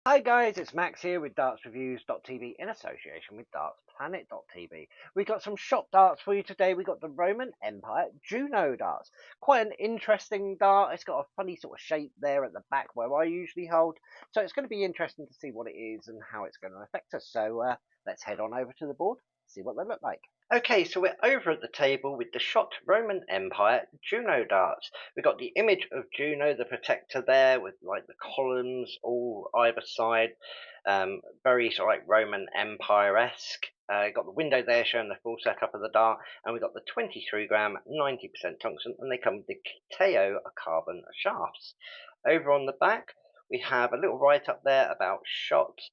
Hi guys, it's Max here with dartsreviews.tv in association with dartsplanet.tv. We've got some shot darts for you today. We've got the Roman Empire Juno Darts. Quite an interesting dart. It's got a funny sort of shape there at the back where I usually hold. So it's going to be interesting to see what it is and how it's going to affect us. So let's head on over to the board, see what they look like. Okay, so we're over at the table with the shot Roman Empire Juno darts. We've got the image of Juno, the protector there, with like the columns all either side, very sort of like Roman Empire-esque. Got the window there showing the full setup of the dart, and we've got the 23 gram, 90% tungsten, and they come with the Teo carbon shafts. Over on the back, we have a little write-up there about shots,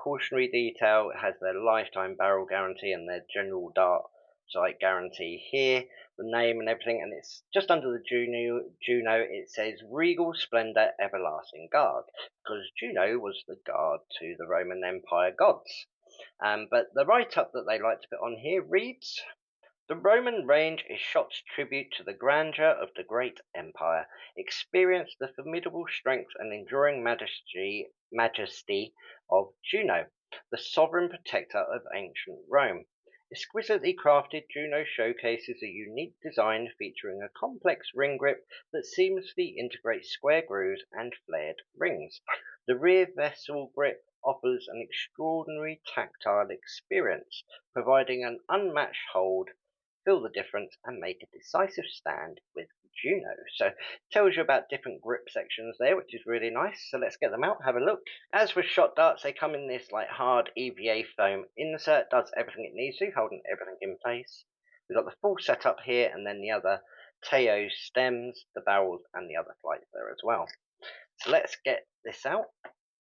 cautionary detail. It has their lifetime barrel guarantee and their general dart sight guarantee here, the name and everything, and it's just under the Juno. It says Regal Splendor Everlasting Guard, because Juno was the guard to the Roman Empire gods. But the write-up that they like to put on here reads: the Roman range is Shot's tribute to the grandeur of the great empire. Experience the formidable strength and enduring majesty of Juno, the sovereign protector of ancient Rome. Exquisitely crafted, Juno showcases a unique design featuring a complex ring grip that seamlessly integrates square grooves and flared rings. The rear vessel grip offers an extraordinary tactile experience, providing an unmatched hold, feel the difference, and make a decisive stand with Juno. So tells you about different grip sections there, which is really nice. So let's get them out, have a look. As with shot darts, they come in this like hard EVA foam insert, does everything it needs to, holding everything in place. We've got the full setup here, and then the other Teo stems, the barrels, and the other flights there as well. So let's get this out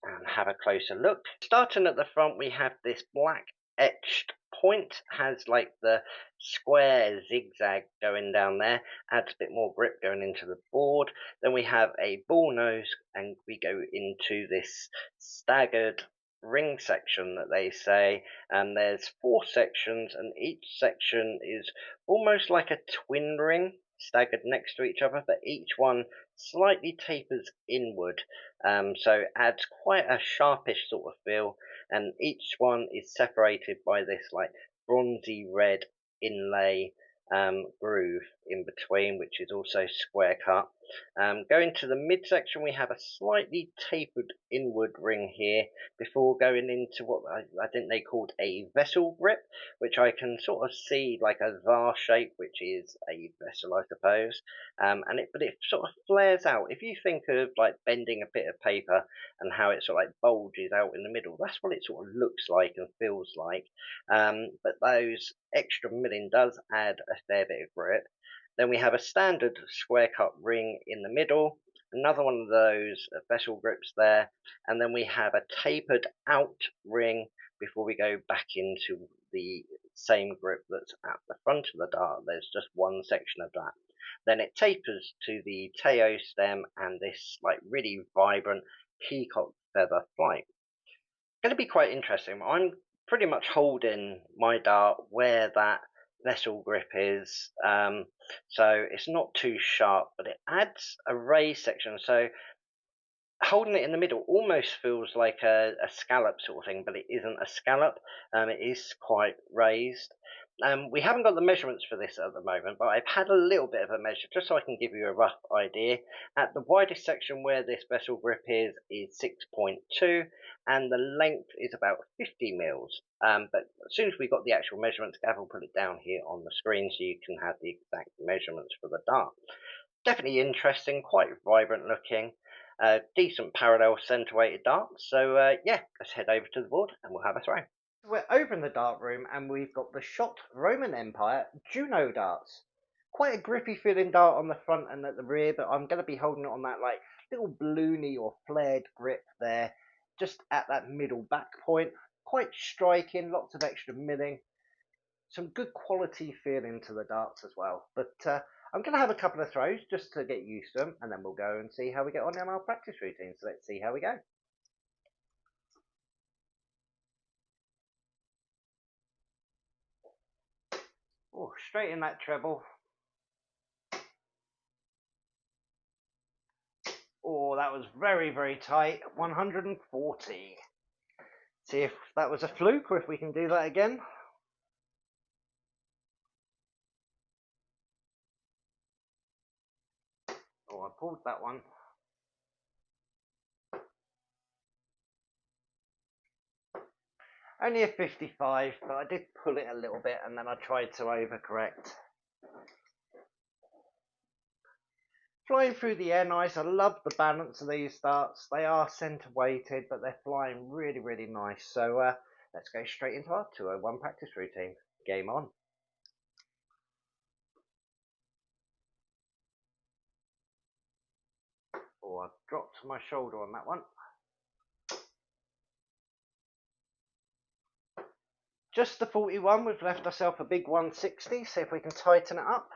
and have a closer look. Starting at the front, we have this black etched point, has like the square zigzag going down there, adds a bit more grip going into the board. Then we have a ball nose, and we go into this staggered ring section that they say, and there's 4 sections, and each section is almost like a twin ring staggered next to each other, but each one slightly tapers inward, so adds quite a sharpish sort of feel, and each one is separated by this like bronzy red inlay groove in between, which is also square cut. Going to the midsection, we have a slightly tapered inward ring here before going into what I think they called a vessel grip, which I can sort of see like a var shape, which is a vessel, I suppose. But it sort of flares out. If you think of like bending a bit of paper and how it sort of like bulges out in the middle, that's what it sort of looks like and feels like. But those extra milling does add a fair bit of grip. Then we have a standard square cut ring in the middle, another one of those vessel grips there, and then we have a tapered out ring before we go back into the same grip that's at the front of the dart. There's just one section of that. Then it tapers to the Teo stem and this like really vibrant peacock feather flight. Going to be quite interesting. I'm pretty much holding my dart where that vessel grip is, so it's not too sharp, but it adds a raised section. So holding it in the middle almost feels like a scallop sort of thing, but it isn't a scallop. It is quite raised. We haven't got the measurements for this at the moment, but I've had a little bit of a measure just so I can give you a rough idea. At the widest section where this vessel grip is 6.2, and the length is about 50 mils. But as soon as we've got the actual measurements, Gav will put it down here on the screen so you can have the exact measurements for the dart. Definitely interesting, quite vibrant looking. Decent parallel centre weighted darts. So yeah, let's head over to the board and we'll have a throw. We're over in the dart room and we've got the shot Roman Empire Juno darts. Quite a grippy feeling dart on the front and at the rear, but I'm going to be holding it on that like little balloony or flared grip there, just at that middle back point. Quite striking, lots of extra milling, some good quality feeling to the darts as well. But I'm going to have a couple of throws just to get used to them, and then we'll go and see how we get on in our practice routine. So let's see how we go. Oh, straight in that treble. Oh, that was very, very tight. 140. See if that was a fluke or if we can do that again. Oh, I pulled that one. Only a 55, but I did pull it a little bit and then I tried to overcorrect. Flying through the air nice. I love the balance of these darts. They are centre weighted, but they're flying really, really nice. So let's go straight into our 201 practice routine. Game on. Oh, I dropped my shoulder on that one. Just the 41, we've left ourselves a big 160, see if we can tighten it up.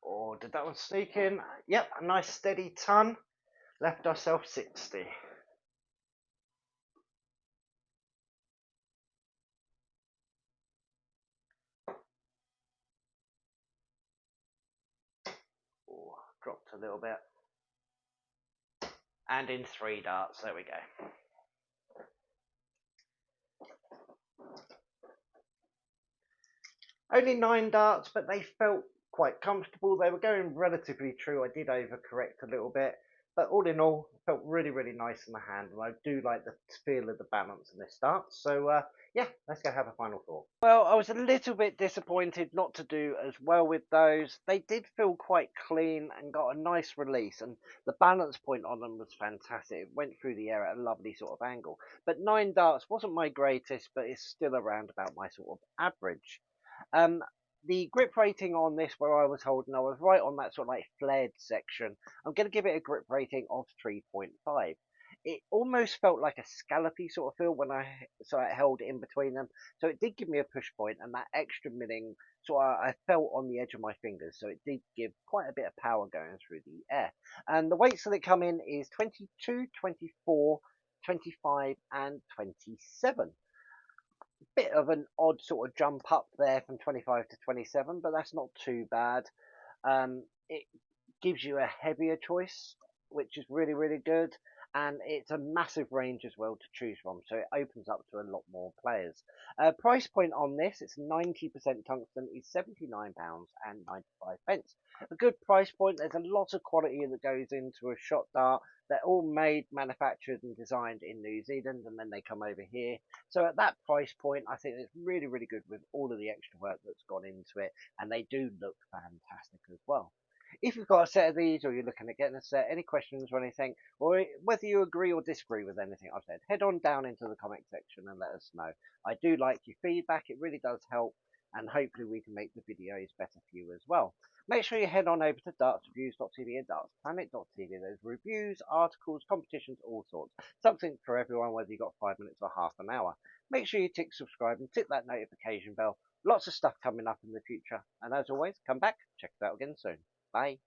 Oh, did that one sneak in? Yep, a nice steady ton. Left ourselves 60. Oh, dropped a little bit. And in 3 darts, there we go. Only 9 darts, but they felt quite comfortable. They were going relatively true. I did overcorrect a little bit, but all in all, it felt really, really nice in the hand. And I do like the feel of the balance in this dart. So, yeah, let's go have a final thought. Well, I was a little bit disappointed not to do as well with those. They did feel quite clean and got a nice release, and the balance point on them was fantastic. It went through the air at a lovely sort of angle. But 9 darts wasn't my greatest, but it's still around about my sort of average. Um, the grip rating on this, where I was holding, I was right on that sort of like flared section. I'm going to give it a grip rating of 3.5. It almost felt like a scallopy sort of feel when I held it in between them. So it did give me a push point, and that extra milling, so I felt on the edge of my fingers. So it did give quite a bit of power going through the air. And the weights that come in is 22, 24, 25, and 27. Bit of an odd sort of jump up there from 25 to 27, but that's not too bad. It gives you a heavier choice, which is really, really good. And it's a massive range as well to choose from, so it opens up to a lot more players. Price point on this, it's 90% tungsten, is £79.95. A good price point. There's a lot of quality that goes into a shot dart. They're all made, manufactured, and designed in New Zealand, and then they come over here. So at that price point, I think it's really, really good with all of the extra work that's gone into it, and they do look fantastic as well. If you've got a set of these or you're looking at getting a set, any questions or anything, or whether you agree or disagree with anything I've said, head on down into the comment section and let us know. I do like your feedback, it really does help, and hopefully we can make the videos better for you as well. Make sure you head on over to dartsreviews.tv and dartsplanet.tv. There's reviews, articles, competitions, all sorts. Something for everyone, whether you've got 5 minutes or half an hour. Make sure you tick subscribe and tick that notification bell. Lots of stuff coming up in the future. And as always, come back, check it out again soon. Bye.